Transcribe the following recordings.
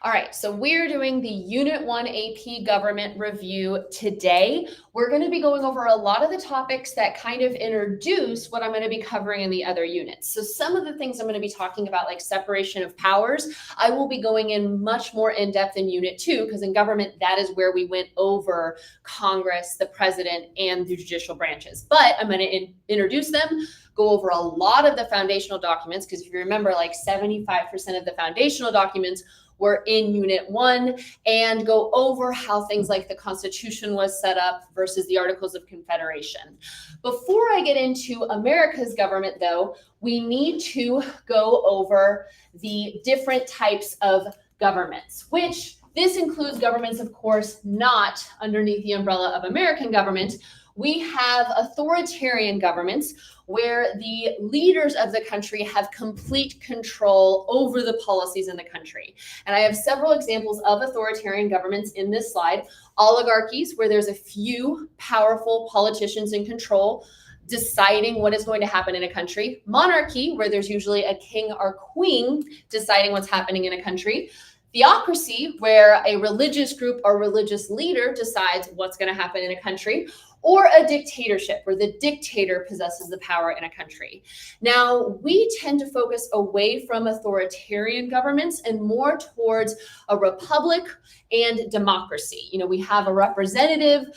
All right, so we're doing the Unit 1 AP Government Review today. We're going to be going over a lot of the topics that kind of introduce what I'm going to be covering in the other units. So some of the things I'm going to be talking about, like separation of powers, I will be going in much more in depth in Unit 2, because in government, that is where we went over Congress, the president, and the judicial branches. But I'm going to introduce them, go over a lot of the foundational documents, because if you remember, like 75% of the foundational documents were in Unit 1, and go over how things like the Constitution was set up versus the Articles of Confederation. Before I get into America's government, though, we need to go over the different types of governments, which this includes governments, of course, not underneath the umbrella of American government. We have authoritarian governments where the leaders of the country have complete control over the policies in the country. And I have several examples of authoritarian governments in this slide. Oligarchies, where there's a few powerful politicians in control deciding what is going to happen in a country. Monarchy, where there's usually a king or queen deciding what's happening in a country. Theocracy, where a religious group or religious leader decides what's going to happen in a country. Or a dictatorship, where the dictator possesses the power in a country. Now, we tend to focus away from authoritarian governments and more towards a republic and democracy. You know, we have a representative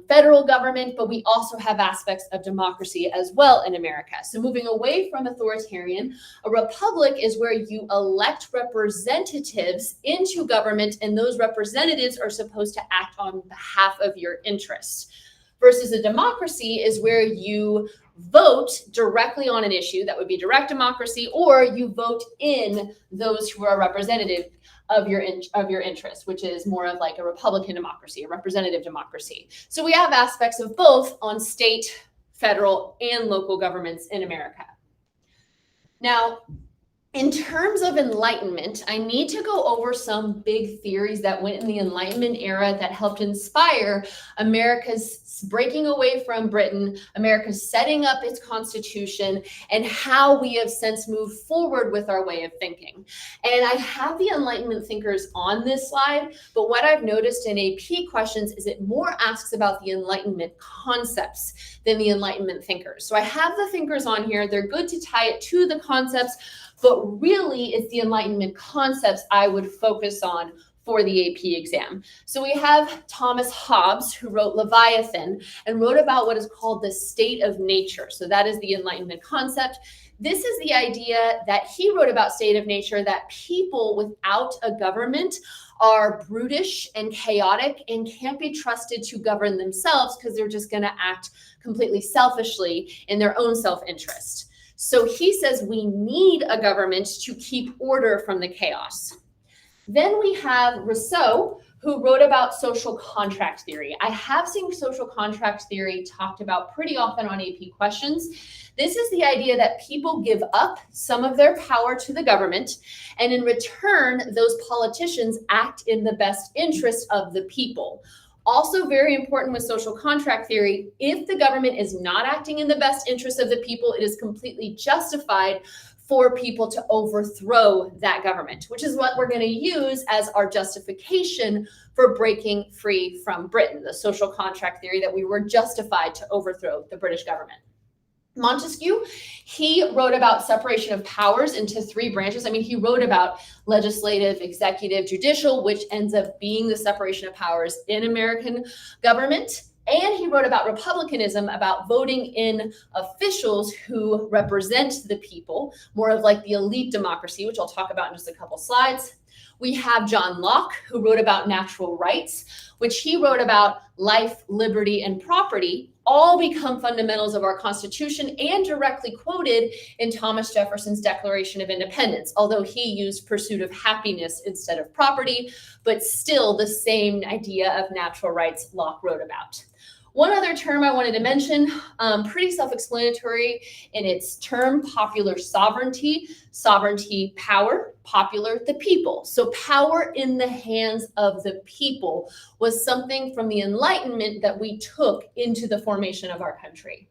federal government, but we also have aspects of democracy as well in America. So moving away from authoritarian, a republic is where you elect representatives into government, and those representatives are supposed to act on behalf of your interests. Versus a democracy is where you vote directly on an issue. That would be direct democracy, or you vote in those who are representative of your interest, which is more of like a Republican democracy, a representative democracy. So we have aspects of both on state, federal, and local governments in America. Now, in terms of Enlightenment, I need to go over some big theories that went in the Enlightenment era that helped inspire America's breaking away from Britain, America's setting up its Constitution, and how we have since moved forward with our way of thinking. And I have the Enlightenment thinkers on this slide, but what I've noticed in AP questions is it more asks about the Enlightenment concepts than the Enlightenment thinkers. So I have the thinkers on here. They're good to tie it to the concepts, but really it's the Enlightenment concepts I would focus on for the AP exam. So we have Thomas Hobbes, who wrote Leviathan and wrote about what is called the state of nature. So that is the Enlightenment concept. This is the idea that he wrote about state of nature, that people without a government are brutish and chaotic and can't be trusted to govern themselves because they're just going to act completely selfishly in their own self-interest. So he says we need a government to keep order from the chaos. Then we have Rousseau, who wrote about social contract theory. I have seen social contract theory talked about pretty often on AP questions. This is the idea that people give up some of their power to the government, and in return, those politicians act in the best interest of the people. Also very important with social contract theory, if the government is not acting in the best interest of the people, it is completely justified for people to overthrow that government, which is what we're going to use as our justification for breaking free from Britain, the social contract theory that we were justified to overthrow the British government. Montesquieu, he wrote about separation of powers into three branches. I mean, he wrote about legislative, executive, judicial, which ends up being the separation of powers in American government. And he wrote about republicanism, about voting in officials who represent the people, more of like the elite democracy, which I'll talk about in just a couple slides. We have John Locke, who wrote about natural rights, which he wrote about life, liberty, and property, all become fundamentals of our Constitution and directly quoted in Thomas Jefferson's Declaration of Independence, although he used pursuit of happiness instead of property, but still the same idea of natural rights Locke wrote about. One other term I wanted to mention, pretty self-explanatory in its term, popular sovereignty, sovereignty, power, popular, the people. So power in the hands of the people was something from the Enlightenment that we took into the formation of our country.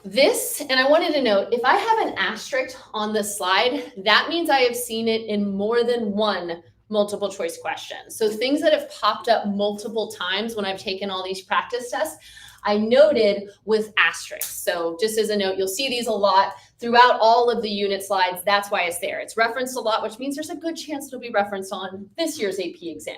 This, and I wanted to note, if I have an asterisk on the slide, that means I have seen it in more than one multiple choice question. So things that have popped up multiple times when I've taken all these practice tests, I noted with asterisks. So just as a note, you'll see these a lot throughout all of the unit slides. That's why it's there. It's referenced a lot, which means there's a good chance it'll be referenced on this year's AP exam.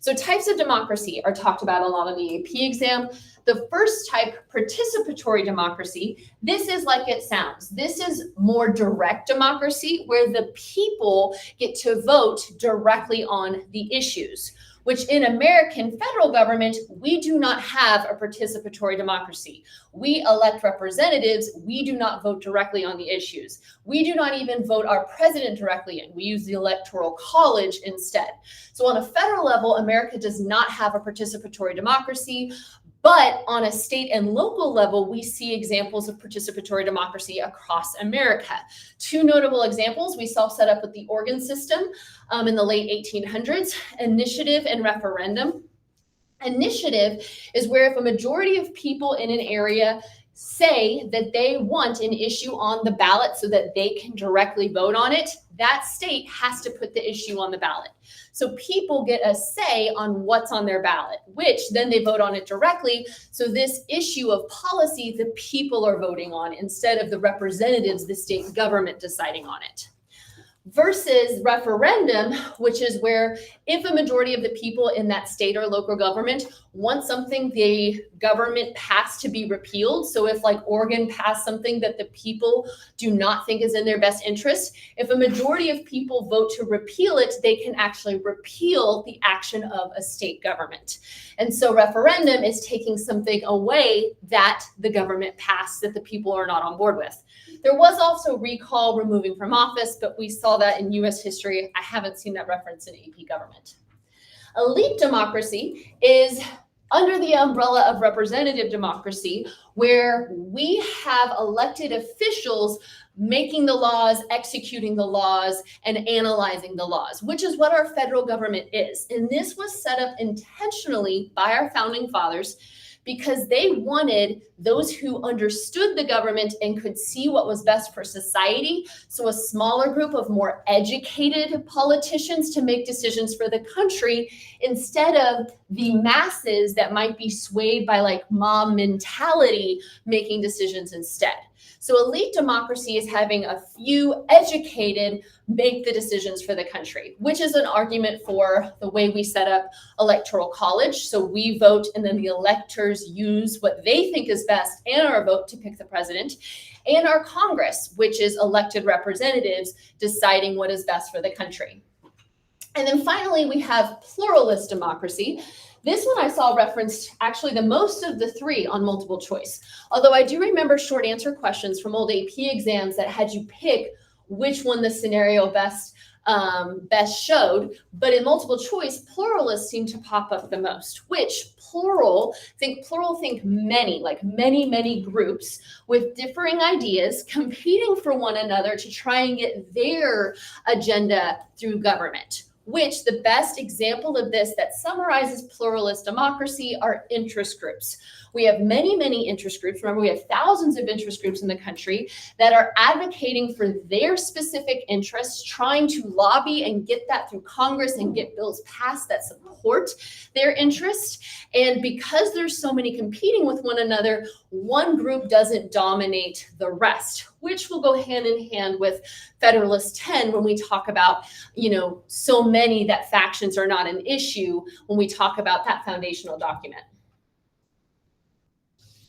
So types of democracy are talked about a lot on the AP exam. The first type, participatory democracy, this is like it sounds. This is more direct democracy where the people get to vote directly on the issues, which in American federal government, we do not have a participatory democracy. We elect representatives. We do not vote directly on the issues. We do not even vote our president directly in. We use the Electoral College instead. So on a federal level, America does not have a participatory democracy. But on a state and local level, we see examples of participatory democracy across America. Two notable examples we saw set up with the Oregon system in the late 1800s, initiative and referendum. Initiative is where if a majority of people in an area say that they want an issue on the ballot so that they can directly vote on it, that state has to put the issue on the ballot. So people get a say on what's on their ballot, which then they vote on it directly. So this issue of policy, the people are voting on instead of the representatives, the state government deciding on it. Versus referendum, which is where if a majority of the people in that state or local government want something the government passed to be repealed. So if like Oregon passed something that the people do not think is in their best interest, if a majority of people vote to repeal it, they can actually repeal the action of a state government. And so referendum is taking something away that the government passed that the people are not on board with. There was also recall, removing from office, but we saw that in US history. I haven't seen that reference in AP government. Elite democracy is under the umbrella of representative democracy, where we have elected officials making the laws, executing the laws, and analyzing the laws, which is what our federal government is. And this was set up intentionally by our founding fathers because they wanted those who understood the government and could see what was best for society. So a smaller group of more educated politicians to make decisions for the country instead of the masses that might be swayed by like mob mentality making decisions instead. So elite democracy is having a few educated make the decisions for the country, which is an argument for the way we set up Electoral College. So we vote and then the electors use what they think is best and our vote to pick the president, and our Congress, which is elected representatives deciding what is best for the country. And then finally, we have pluralist democracy. This one I saw referenced actually the most of the three on multiple choice. Although I do remember short answer questions from old AP exams that had you pick which one the scenario best showed. But in multiple choice, pluralists seem to pop up the most, which plural, think many, like many groups with differing ideas competing for one another to try and get their agenda through government. Which the best example of this that summarizes pluralist democracy are interest groups. We have many interest groups. Remember, we have thousands of interest groups in the country that are advocating for their specific interests, trying to lobby and get that through Congress and get bills passed that support their interest. And because there's so many competing with one another, one group doesn't dominate the rest, which will go hand in hand with Federalist 10 when we talk about, so many that factions are not an issue when we talk about that foundational document.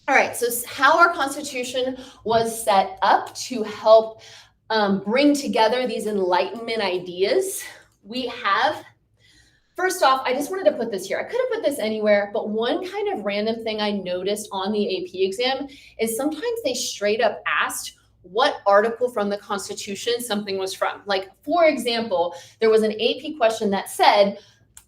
All right, so how our Constitution was set up to help bring together these Enlightenment ideas. We have, first off, I just wanted to put this here. I could have put this anywhere, but one kind of random thing I noticed on the AP exam is sometimes they straight up asked what article from the Constitution something was from. Like, for example, there was an AP question that said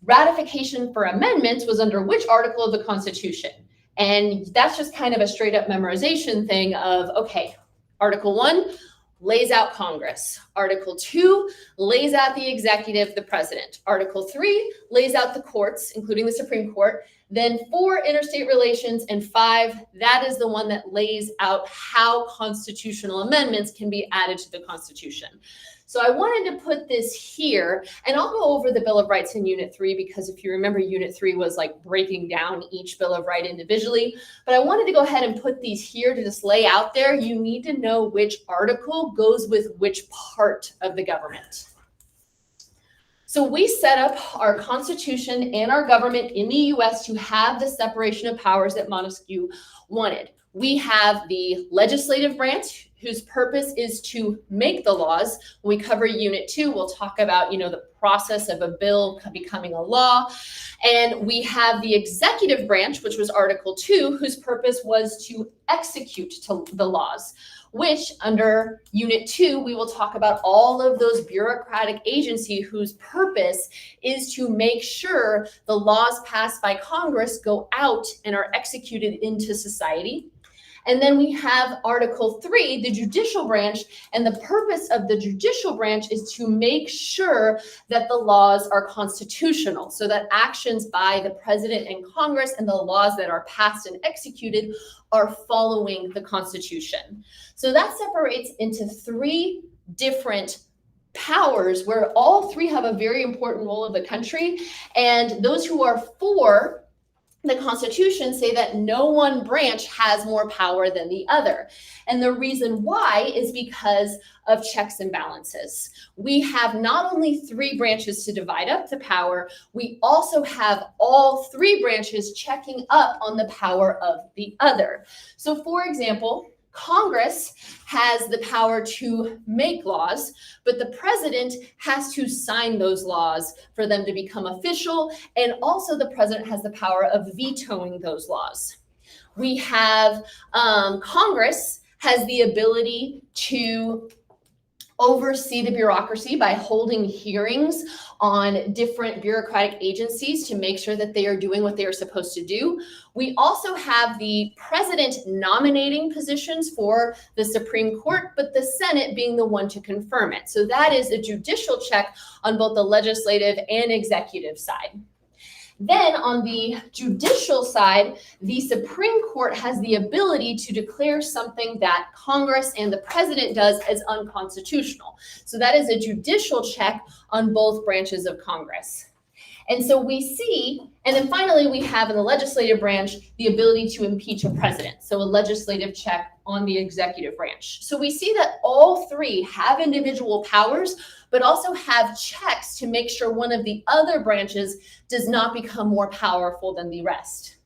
ratification for amendments was under which article of the Constitution? And that's just kind of a straight up memorization thing of, okay, Article 1 lays out Congress. Article 2 lays out the executive, the president. Article 3 lays out the courts, including the Supreme Court. Then 4, interstate relations, and 5, that is the one that lays out how constitutional amendments can be added to the Constitution. So I wanted to put this here, and I'll go over the Bill of Rights in Unit 3, because if you remember, Unit 3 was like breaking down each Bill of Rights individually. But I wanted to go ahead and put these here to just lay out there. You need to know which article goes with which part of the government. So we set up our Constitution and our government in the US to have the separation of powers that Montesquieu wanted. We have the legislative branch, whose purpose is to make the laws. When we cover Unit 2, we'll talk about, the process of a bill becoming a law. And we have the executive branch, which was Article 2, whose purpose was to execute the laws, which under Unit 2, we will talk about all of those bureaucratic agencies whose purpose is to make sure the laws passed by Congress go out and are executed into society. And then we have Article 3, the judicial branch, and the purpose of the judicial branch is to make sure that the laws are constitutional, so that actions by the president and Congress and the laws that are passed and executed are following the Constitution. So that separates into 3 different powers where all 3 have a very important role in the country. And those who are for the Constitution say that no one branch has more power than the other. And the reason why is because of checks and balances. We have not only 3 branches to divide up the power, we also have all 3 branches checking up on the power of the other. So for example, Congress has the power to make laws, but the president has to sign those laws for them to become official. And also the president has the power of vetoing those laws. We have Congress has the ability to oversee the bureaucracy by holding hearings on different bureaucratic agencies to make sure that they are doing what they are supposed to do. We also have the president nominating positions for the Supreme Court, but the Senate being the one to confirm it. So that is a judicial check on both the legislative and executive side. Then on the judicial side, the Supreme Court has the ability to declare something that Congress and the president does as unconstitutional. So that is a judicial check on both branches of Congress. And so we see, and then finally we have in the legislative branch the ability to impeach a president. So a legislative check on the executive branch. So we see that all 3 have individual powers, but also have checks to make sure one of the other branches does not become more powerful than the rest.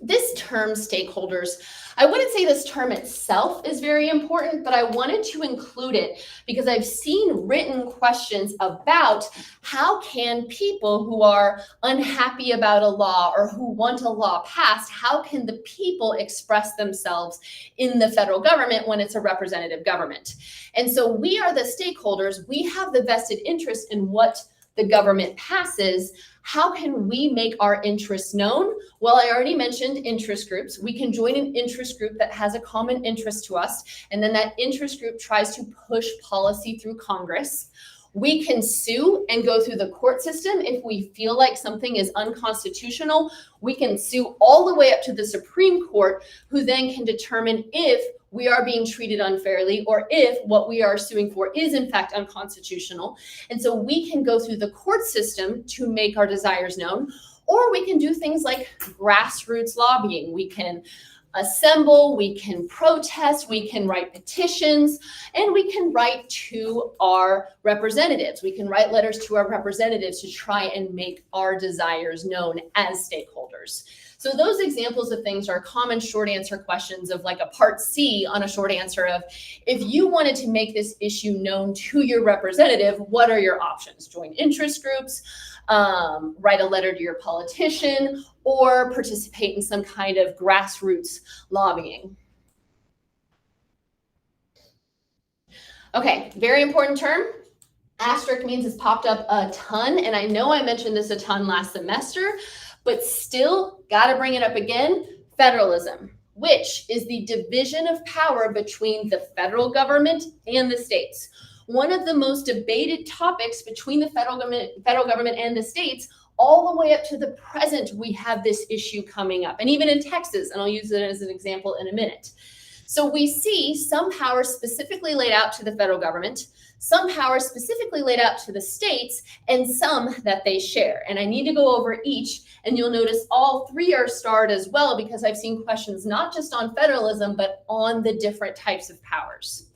This term, stakeholders, I wouldn't say this term itself is very important, but I wanted to include it because I've seen written questions about how can people who are unhappy about a law or who want a law passed, how can the people express themselves in the federal government when it's a representative government? And so we are the stakeholders. We have the vested interest in what the government passes. How can we make our interests known? Well, I already mentioned interest groups. We can join an interest group that has a common interest to us, and then that interest group tries to push policy through Congress. We can sue and go through the court system if we feel like something is unconstitutional. We can sue all the way up to the Supreme Court, who then can determine if we are being treated unfairly or if what we are suing for is in fact unconstitutional. And so we can go through the court system to make our desires known, or we can do things like grassroots lobbying. We can assemble, we can protest, we can write petitions, and we can write to our representatives. We can write letters to our representatives to try and make our desires known as stakeholders. So those examples of things are common short answer questions of like a part C on a short answer of, if you wanted to make this issue known to your representative, what are your options? Join interest groups, write a letter to your politician, or participate in some kind of grassroots lobbying. Okay, very important term. Asterisk means it's popped up a ton, and I know I mentioned this a ton last semester, but still got to bring it up again. Federalism, which is the division of power between the federal government and the states. One of the most debated topics between the federal government and the states all the way up to the present, we have this issue coming up. And even in Texas, and I'll use it as an example in a minute. So we see some powers specifically laid out to the federal government, some powers specifically laid out to the states, and some that they share. And I need to go over each, and you'll notice all three are starred as well, because I've seen questions not just on federalism, but on the different types of powers.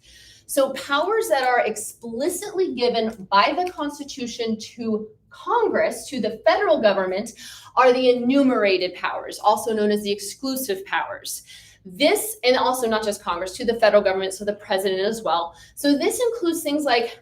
So powers that are explicitly given by the Constitution to Congress, to the federal government, are the enumerated powers, also known as the exclusive powers. This, and also not just Congress, to the federal government, so the president as well. So this includes things like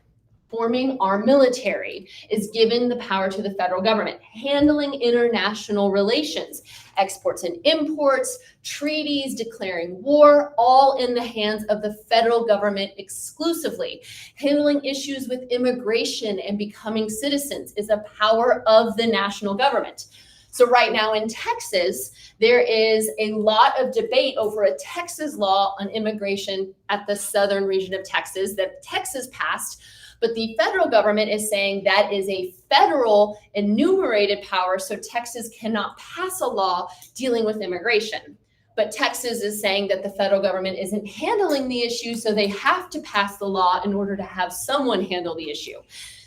forming our military is given the power to the federal government, handling international relations, exports and imports, treaties, declaring war, all in the hands of the federal government exclusively. Handling issues with immigration and becoming citizens is a power of the national government. So right now in Texas, there is a lot of debate over a Texas law on immigration at the southern region of Texas that Texas passed, but the federal government is saying that is a federal enumerated power, so Texas cannot pass a law dealing with immigration. But Texas is saying that the federal government isn't handling the issue, so they have to pass the law in order to have someone handle the issue.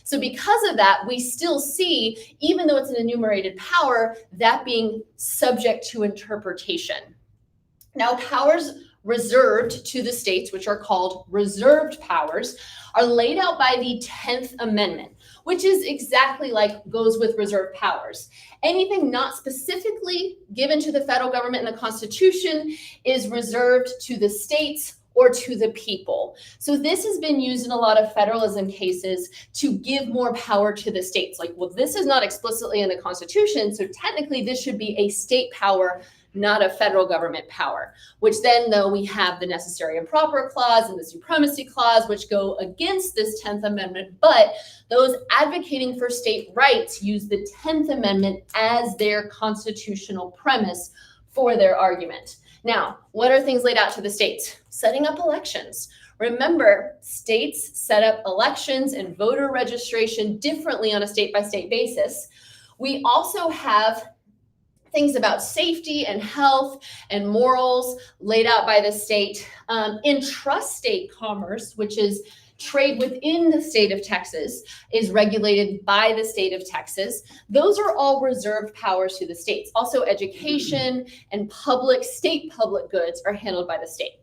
So because of that, we still see, even though it's an enumerated power, that being subject to interpretation. Now, powers reserved to the states, which are called reserved powers, are laid out by the 10th Amendment, which is exactly like goes with reserved powers. Anything not specifically given to the federal government in the Constitution is reserved to the states or to the people. So this has been used in a lot of federalism cases to give more power to the states. Like, well, this is not explicitly in the Constitution, so technically this should be a state power, not a federal government power, which then, though, we have the necessary and proper clause and the supremacy clause, which go against this 10th Amendment, but those advocating for state rights use the 10th Amendment as their constitutional premise for their argument. Now, what are things laid out to the states? Setting up elections. Remember, states set up elections and voter registration differently on a state-by-state basis. We also have things about safety and health and morals laid out by the state. Intrastate commerce, which is trade within the state of Texas, is regulated by the state of Texas. Those are all reserved powers to the states. Also, education and state public goods are handled by the state.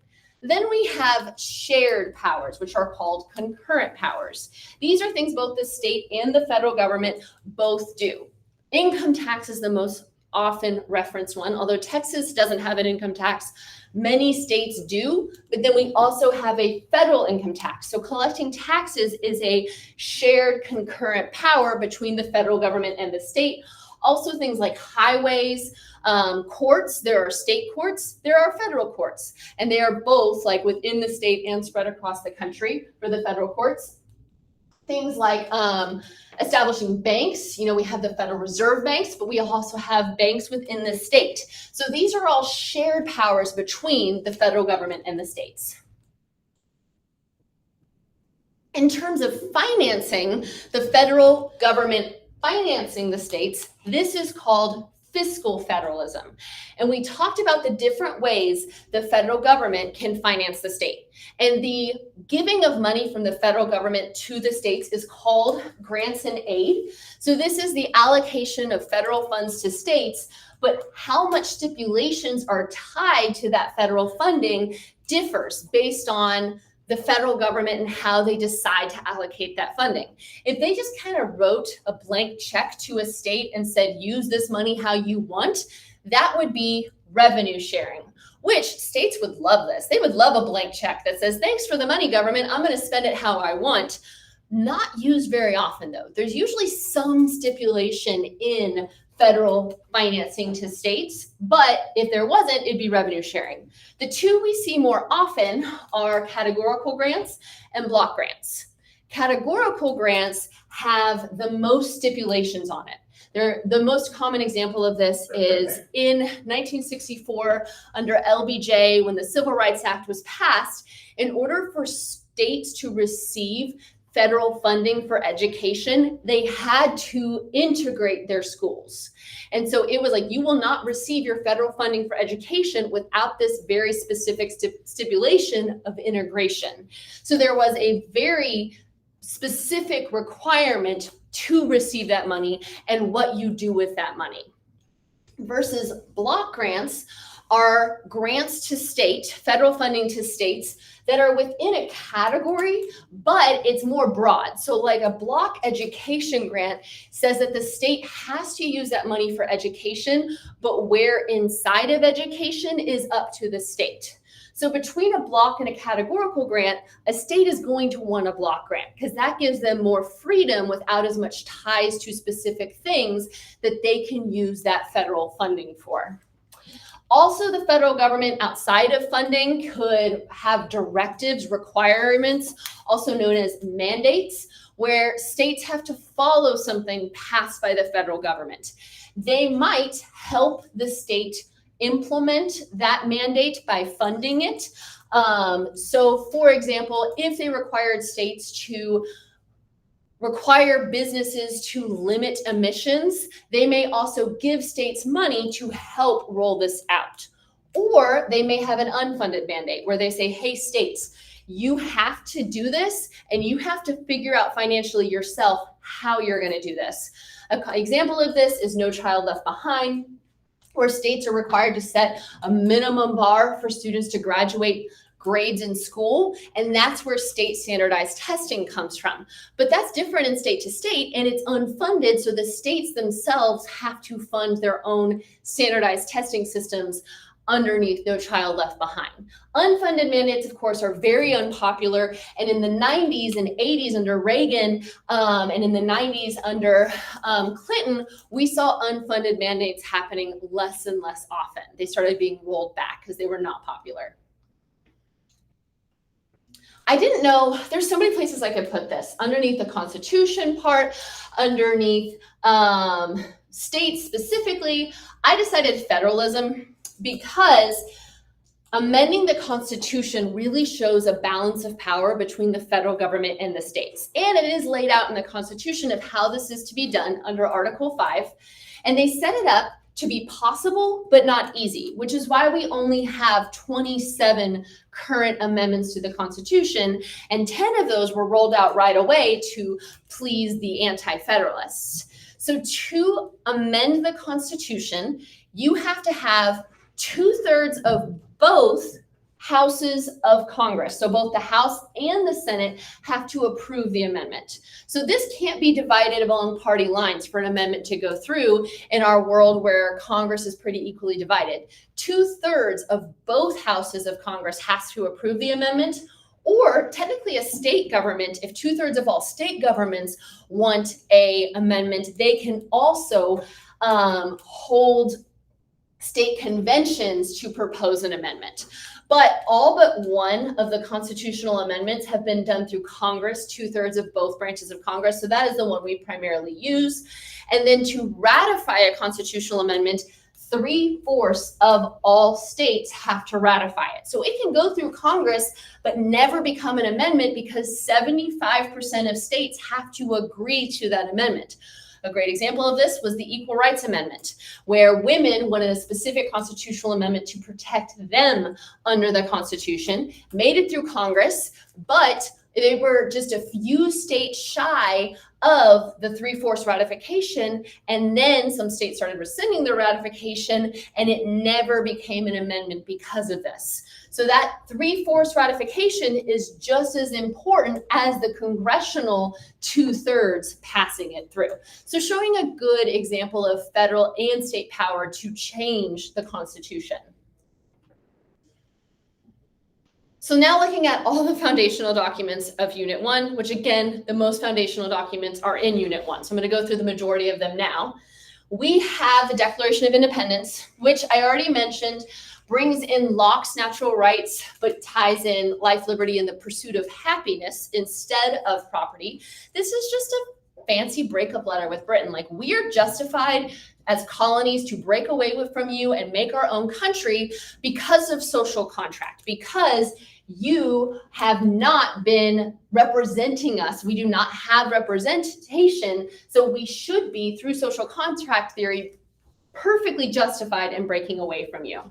Then we have shared powers, which are called concurrent powers. These are things both the state and the federal government both do. Income tax is the most often referenced one, although Texas doesn't have an income tax. Many states do, but then we also have a federal income tax. So collecting taxes is a shared concurrent power between the federal government and the state. Also things like highways, courts, there are state courts, there are federal courts, and they are both like within the state and spread across the country for the federal courts. Things like establishing banks, we have the Federal Reserve banks, but we also have banks within the state. So these are all shared powers between the federal government and the states. In terms of financing, the federal government financing the states, this is called fiscal federalism. And we talked about the different ways the federal government can finance the state. And the giving of money from the federal government to the states is called grants and aid. So this is the allocation of federal funds to states, but how much stipulations are tied to that federal funding differs based on the federal government and how they decide to allocate that funding. If they just kind of wrote a blank check to a state and said, use this money how you want, that would be revenue sharing, which states would love this. They would love a blank check that says, thanks for the money, government, I'm gonna spend it how I want. Not used very often though. There's usually some stipulation in federal financing to states, but if there wasn't, it'd be revenue sharing. The two we see more often are categorical grants and block grants. Categorical grants have the most stipulations on it. The most common example of this is in 1964 under LBJ, when the Civil Rights Act was passed. In order for states to receive federal funding for education, they had to integrate their schools. And so it was like, you will not receive your federal funding for education without this very specific stipulation of integration. So there was a very specific requirement to receive that money and what you do with that money. Versus block grants are grants to state, federal funding to states that are within a category, but it's more broad. So like a block education grant says that the state has to use that money for education, but where inside of education is up to the state. So between a block and a categorical grant, a state is going to want a block grant because that gives them more freedom without as much ties to specific things that they can use that federal funding for. Also, the federal government outside of funding could have directives, requirements, also known as mandates, where states have to follow something passed by the federal government. They might help the state implement that mandate by funding it. So for example, if they required states to require businesses to limit emissions, they may also give states money to help roll this out. Or they may have an unfunded mandate where they say, hey, states, you have to do this and you have to figure out financially yourself how you're going to do this. An example of this is No Child Left Behind, where states are required to set a minimum bar for students to graduate grades in school, and that's where state standardized testing comes from. But that's different in state to state, and it's unfunded, so the states themselves have to fund their own standardized testing systems underneath No Child Left Behind. Unfunded mandates, of course, are very unpopular, and in the 90s and 80s under Reagan, and in the 90s under Clinton, we saw unfunded mandates happening less and less often. They started being rolled back because they were not popular. I didn't know, there's so many places I could put this. Underneath the Constitution part, underneath states specifically, I decided federalism because amending the Constitution really shows a balance of power between the federal government and the states. And it is laid out in the Constitution of how this is to be done under Article 5. And they set it up to be possible, but not easy, which is why we only have 27 current amendments to the Constitution, and 10 of those were rolled out right away to please the anti-federalists. So to amend the Constitution, you have to have 2/3 of both houses of Congress. So both the House and the Senate have to approve the amendment. So this can't be divided along party lines for an amendment to go through in our world where Congress is pretty equally divided. 2/3 of both houses of Congress has to approve the amendment, or technically a state government, if 2/3 of all state governments want an amendment, they can also hold state conventions to propose an amendment. But all but one of the constitutional amendments have been done through Congress, 2/3 of both branches of Congress. So that is the one we primarily use. And then to ratify a constitutional amendment, 3/4 of all states have to ratify it. So it can go through Congress, but never become an amendment because 75% of states have to agree to that amendment. A great example of this was the Equal Rights Amendment, where women wanted a specific constitutional amendment to protect them under the Constitution, made it through Congress, but they were just a few states shy of the 3/4 ratification, and then some states started rescinding their ratification, and it never became an amendment because of this. So that 3/4 ratification is just as important as the congressional 2/3 passing it through. So showing a good example of federal and state power to change the Constitution. So now looking at all the foundational documents of Unit 1, which again, the most foundational documents are in Unit 1. So I'm going to go through the majority of them now. We have the Declaration of Independence, which I already mentioned, brings in Locke's natural rights, but ties in life, liberty, and the pursuit of happiness instead of property. This is just a fancy breakup letter with Britain. Like, we are justified as colonies to break away from you and make our own country because of social contract, because you have not been representing us. We do not have representation, so we should be, through social contract theory, perfectly justified in breaking away from you.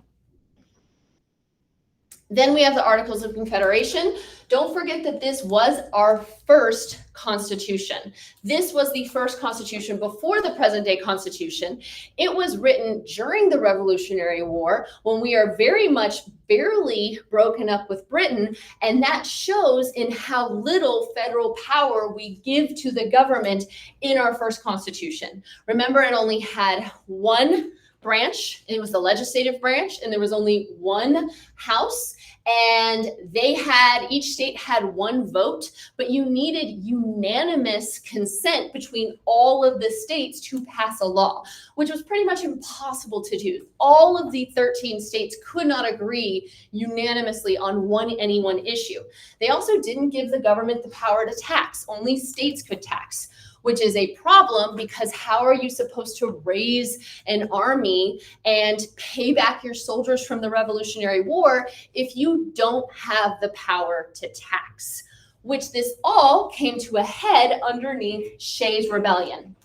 Then we have the Articles of Confederation. Don't forget that this was our first constitution. This was the first constitution before the present day constitution. It was written during the Revolutionary War when we are very much barely broken up with Britain, and that shows in how little federal power we give to the government in our first constitution. Remember, it only had one branch. It was the legislative branch, and there was only one house, and each state had one vote, but you needed unanimous consent between all of the states to pass a law, which was pretty much impossible to do. All of the 13 states could not agree unanimously on any one issue. They also didn't give the government the power to tax. Only states could tax, which is a problem, because how are you supposed to raise an army and pay back your soldiers from the Revolutionary War if you don't have the power to tax? Which this all came to a head underneath Shays' Rebellion.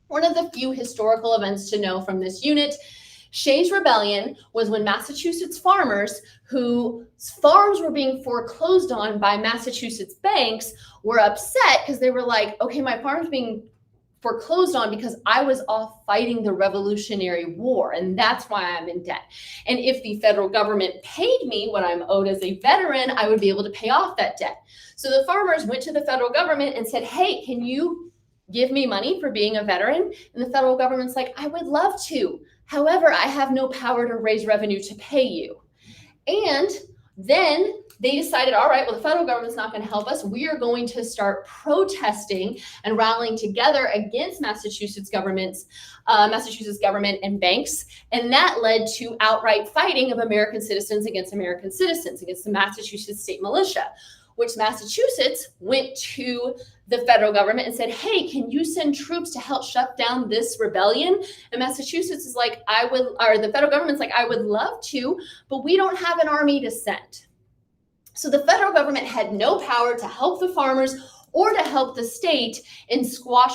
One of the few historical events to know from this unit, Shays' Rebellion was when Massachusetts farmers whose farms were being foreclosed on by Massachusetts banks were upset because they were like, okay, my farm's being foreclosed on because I was off fighting the Revolutionary War, and that's why I'm in debt. And if the federal government paid me what I'm owed as a veteran, I would be able to pay off that debt. So the farmers went to the federal government and said, hey, can you give me money for being a veteran? And the federal government's like, I would love to. However, I have no power to raise revenue to pay you. And then they decided, all right, well, the federal government's not going to help us. We are going to start protesting and rallying together against Massachusetts government and banks. And that led to outright fighting of American citizens, against the Massachusetts state militia, which Massachusetts went to the federal government and said, hey, can you send troops to help shut down this rebellion? And Massachusetts is like, the federal government's like, I would love to, but we don't have an army to send. So the federal government had no power to help the farmers or to help the state in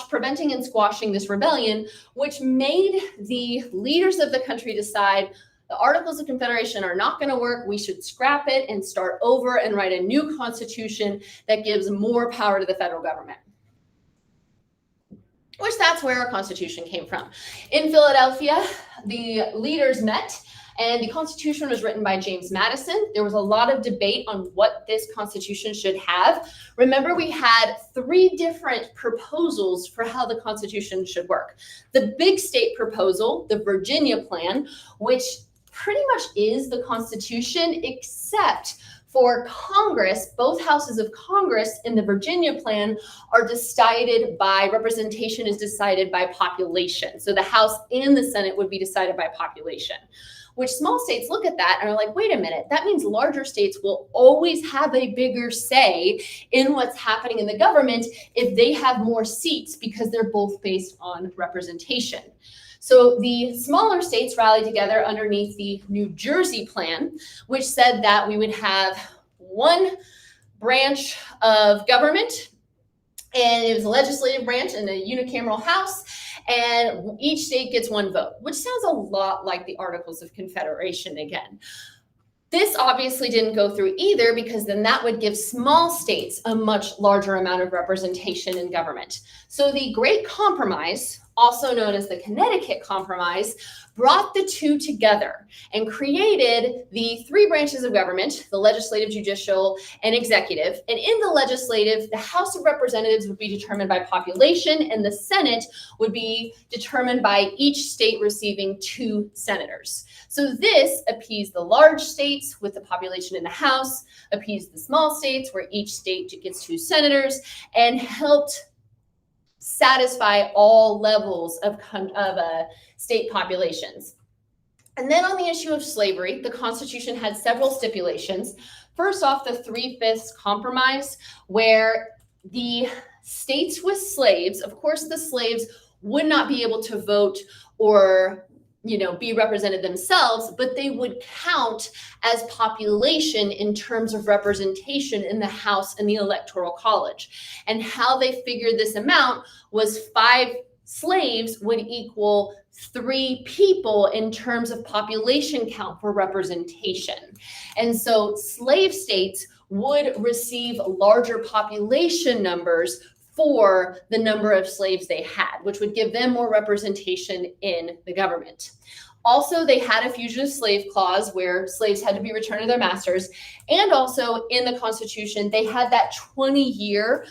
preventing and squashing this rebellion, which made the leaders of the country decide the Articles of Confederation are not going to work. We should scrap it and start over and write a new constitution that gives more power to the federal government. Which that's where our constitution came from. In Philadelphia, the leaders met, and the Constitution was written by James Madison. There was a lot of debate on what this Constitution should have. Remember, we had 3 different proposals for how the Constitution should work. The big state proposal, the Virginia Plan, which pretty much is the Constitution, except for Congress. Both houses of Congress in the Virginia Plan are decided by, representation is decided by population. So the House and the Senate would be decided by population, which small states look at that and are like, wait a minute, that means larger states will always have a bigger say in what's happening in the government if they have more seats, because they're both based on representation. So the smaller states rallied together underneath the New Jersey Plan, which said that we would have one branch of government, and it was a legislative branch and a unicameral house, and each state gets one vote, which sounds a lot like the Articles of Confederation again. This obviously didn't go through either, because then that would give small states a much larger amount of representation in government. So the Great Compromise, also known as the Connecticut Compromise, brought the two together and created the 3 branches of government, the legislative, judicial, and executive. And in the legislative, the House of Representatives would be determined by population, and the Senate would be determined by each state receiving 2 senators. So this appeased the large states with the population in the House, appeased the small states where each state gets 2 senators, and helped satisfy all levels of state populations. And then on the issue of slavery, the Constitution had several stipulations. First off, the 3/5 compromise, where the states with slaves, of course, the slaves would not be able to vote or be represented themselves, but they would count as population in terms of representation in the House and the Electoral College. And how they figured this amount was 5 slaves would equal 3 people in terms of population count for representation. And so slave states would receive larger population numbers for the number of slaves they had, which would give them more representation in the government. Also, they had a fugitive slave clause where slaves had to be returned to their masters. And also in the Constitution, they had that 20-year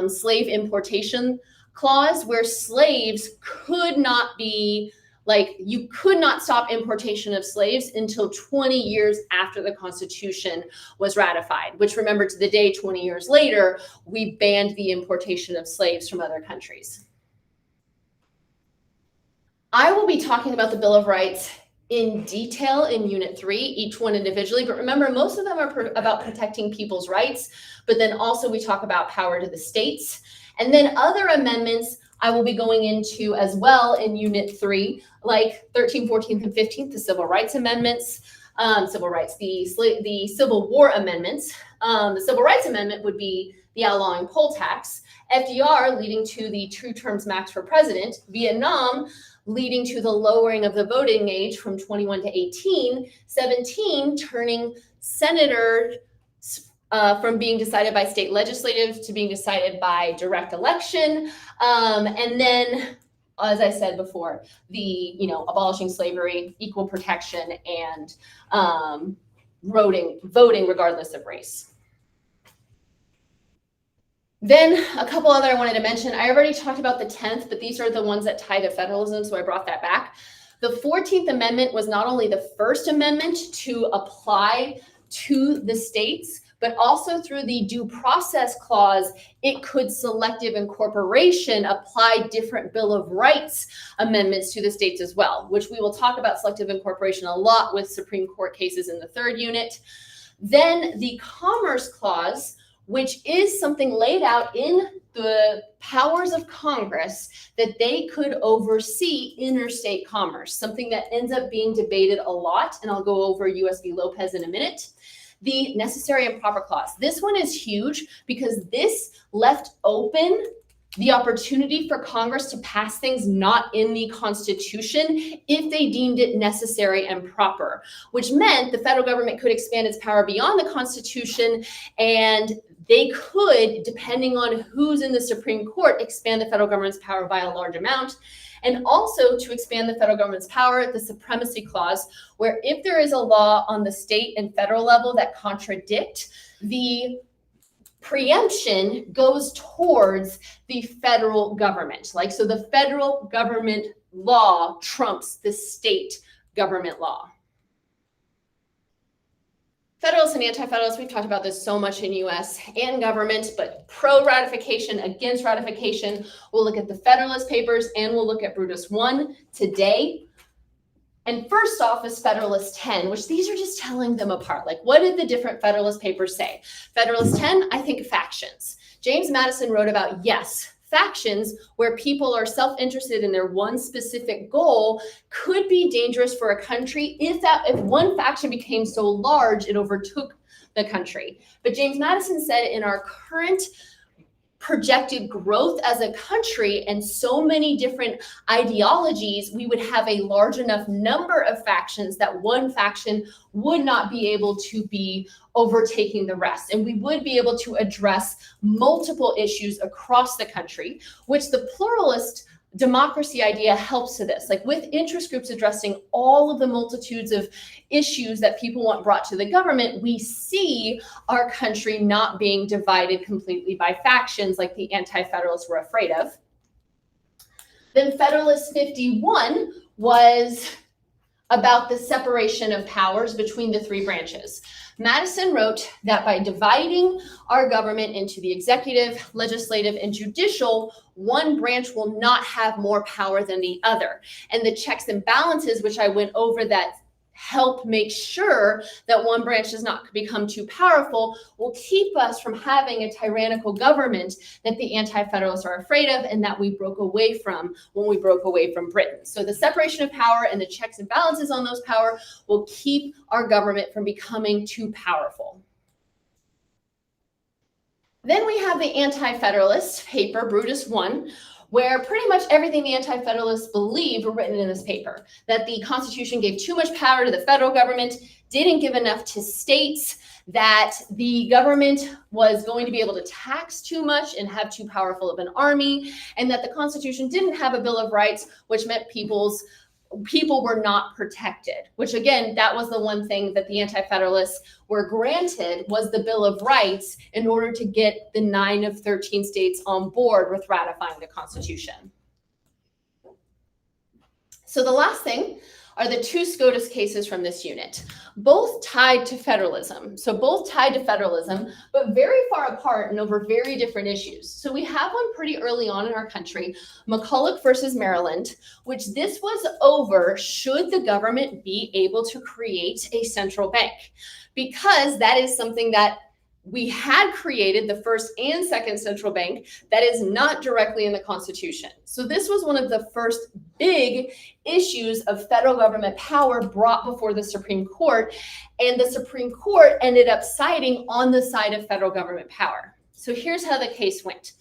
slave importation clause where slaves could not be, you could not stop importation of slaves until 20 years after the Constitution was ratified, which, remember, to the day 20 years later, we banned the importation of slaves from other countries. I will be talking about the Bill of Rights in detail in Unit 3, each one individually, but remember, most of them are about protecting people's rights, but then also we talk about power to the states. And then other amendments I will be going into as well in Unit 3, like 13th, 14th, and 15th, the Civil Rights Amendments, the Civil War Amendments. The Civil Rights Amendment would be the outlawing poll tax, FDR leading to the 2 terms max for president, Vietnam leading to the lowering of the voting age from 21 to 18, 17 turning senator from being decided by state legislative to being decided by direct election. And then, as I said before, the, abolishing slavery, equal protection, and voting regardless of race. Then a couple other I wanted to mention. I already talked about the 10th, but these are the ones that tie to federalism, so I brought that back. The 14th Amendment was not only the first amendment to apply to the states, but also through the due process clause, it could selective incorporation apply different Bill of Rights amendments to the states as well, which we will talk about selective incorporation a lot with Supreme Court cases in the 3rd unit. Then the Commerce Clause, which is something laid out in the powers of Congress that they could oversee interstate commerce, something that ends up being debated a lot, and I'll go over US v. Lopez in a minute. The Necessary and Proper Clause. This one is huge because this left open the opportunity for Congress to pass things not in the Constitution if they deemed it necessary and proper, which meant the federal government could expand its power beyond the Constitution, and they could, depending on who's in the Supreme Court, expand the federal government's power by a large amount. And also to expand the federal government's power, the Supremacy Clause, where if there is a law on the state and federal level that contradict, the preemption goes towards the federal government. So the federal government law trumps the state government law. Federalists and anti-federalists, we've talked about this so much in US and government, but pro-ratification, against ratification, we'll look at the Federalist Papers and we'll look at Brutus I today. And first off is Federalist 10, which these are just telling them apart. What did the different Federalist Papers say? Federalist 10, I think factions. James Madison wrote about, yes, factions where people are self-interested in their one specific goal could be dangerous for a country if one faction became so large it overtook the country. But James Madison said in our current projected growth as a country and so many different ideologies, we would have a large enough number of factions that one faction would not be able to be overtaking the rest. And we would be able to address multiple issues across the country, which the pluralist democracy idea helps to this. With interest groups addressing all of the multitudes of issues that people want brought to the government, we see our country not being divided completely by factions like the anti-federalists were afraid of. Then Federalist 51 was about the separation of powers between the 3 branches. Madison wrote that by dividing our government into the executive, legislative, and judicial, one branch will not have more power than the other. And the checks and balances, which I went over that help make sure that one branch does not become too powerful, will keep us from having a tyrannical government that the Anti-Federalists are afraid of and that we broke away from when we broke away from Britain. So the separation of power and the checks and balances on those power will keep our government from becoming too powerful. Then we have the Anti-Federalist paper, Brutus I, where pretty much everything the Anti-Federalists believed were written in this paper, that the Constitution gave too much power to the federal government, didn't give enough to states, that the government was going to be able to tax too much and have too powerful of an army, and that the Constitution didn't have a Bill of Rights, which meant people were not protected, which again, that was the one thing that the Anti-Federalists were granted, was the Bill of Rights, in order to get the 9 of 13 states on board with ratifying the Constitution. So the last thing are the two SCOTUS cases from this unit, both tied to federalism. So both tied to federalism, but very far apart and over very different issues. So we have one pretty early on in our country, McCulloch versus Maryland, which this was over, should the government be able to create a central bank? Because that is something that we had created, the first and second central bank, that is not directly in the Constitution. So this was one of the first big issues of federal government power brought before the Supreme Court, and the Supreme Court ended up siding on the side of federal government power. So here's how the case went.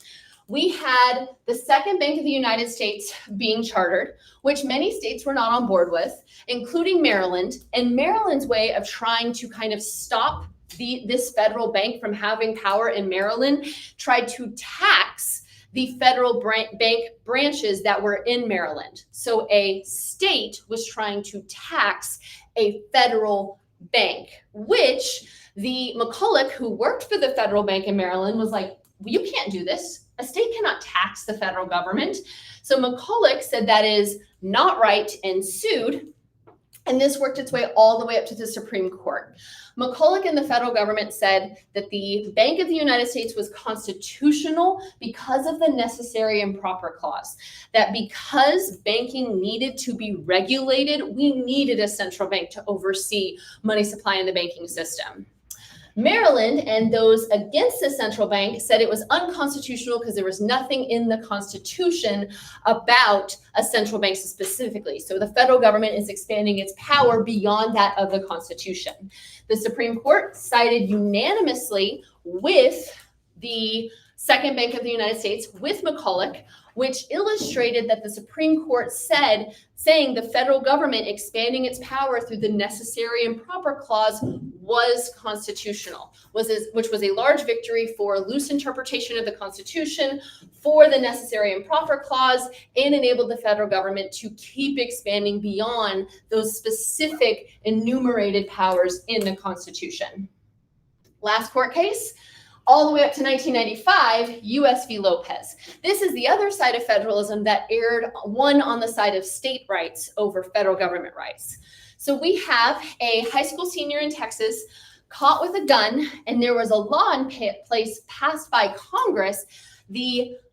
We had the Second Bank of the United States being chartered, which many states were not on board with, including Maryland, and Maryland's way of trying to kind of stop this federal bank from having power in Maryland tried to tax the federal bank branches that were in Maryland. So a state was trying to tax a federal bank, which the McCulloch, who worked for the federal bank in Maryland, was like, well, you can't do this. A state cannot tax the federal government. So McCulloch said that is not right and sued. And this worked its way all the way up to the Supreme Court. McCulloch and the federal government said that the Bank of the United States was constitutional because of the necessary and proper clause, that because banking needed to be regulated, we needed a central bank to oversee money supply in the banking system. Maryland and those against the central bank said it was unconstitutional because there was nothing in the Constitution about a central bank specifically. So the federal government is expanding its power beyond that of the Constitution. The Supreme Court sided unanimously with the Second Bank of the United States, with McCulloch, which illustrated that the Supreme Court saying the federal government expanding its power through the necessary and proper clause was constitutional, which was a large victory for loose interpretation of the Constitution, for the necessary and proper clause, and enabled the federal government to keep expanding beyond those specific enumerated powers in the Constitution. Last court case, all the way up to 1995, U.S. v. Lopez. This is the other side of federalism that erred one on the side of state rights over federal government rights. So we have a high school senior in Texas caught with a gun, and there was a law in place passed by Congress,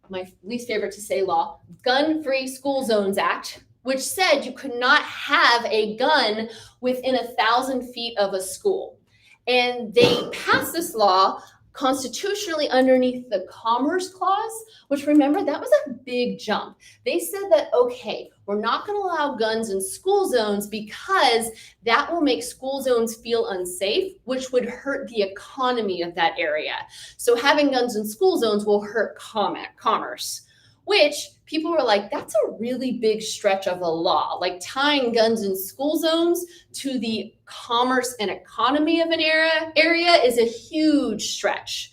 my least favorite to say law, Gun-Free School Zones Act, which said you could not have a gun within 1,000 feet of a school. And they passed this law constitutionally underneath the Commerce Clause, which, remember, that was a big jump. They said that, okay, we're not going to allow guns in school zones because that will make school zones feel unsafe, which would hurt the economy of that area. So having guns in school zones will hurt commerce, which people were like, that's a really big stretch of the law. Like tying guns in school zones to the commerce and economy of an area is a huge stretch.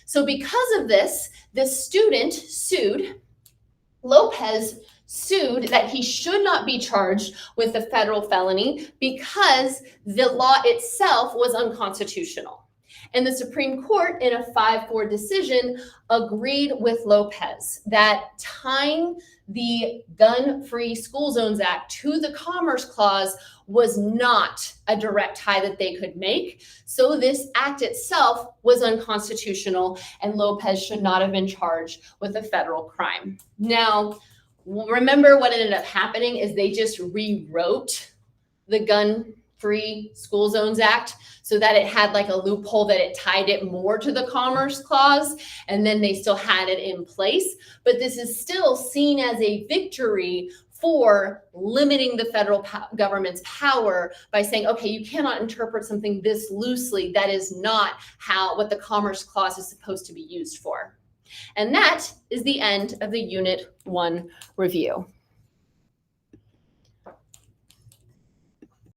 So because of this, the student sued, Lopez sued that he should not be charged with a federal felony because the law itself was unconstitutional. And the Supreme Court, in a 5-4 decision, agreed with Lopez that tying the Gun-Free School Zones Act to the Commerce Clause was not a direct tie that they could make. So this act itself was unconstitutional, and Lopez should not have been charged with a federal crime. Now, remember what ended up happening is they just rewrote the Gun-Free Free School Zones Act, so that it had like a loophole that it tied it more to the Commerce Clause, and then they still had it in place. But this is still seen as a victory for limiting the federal government's power by saying, okay, you cannot interpret something this loosely. That is not what the Commerce Clause is supposed to be used for. And that is the end of the Unit 1 review.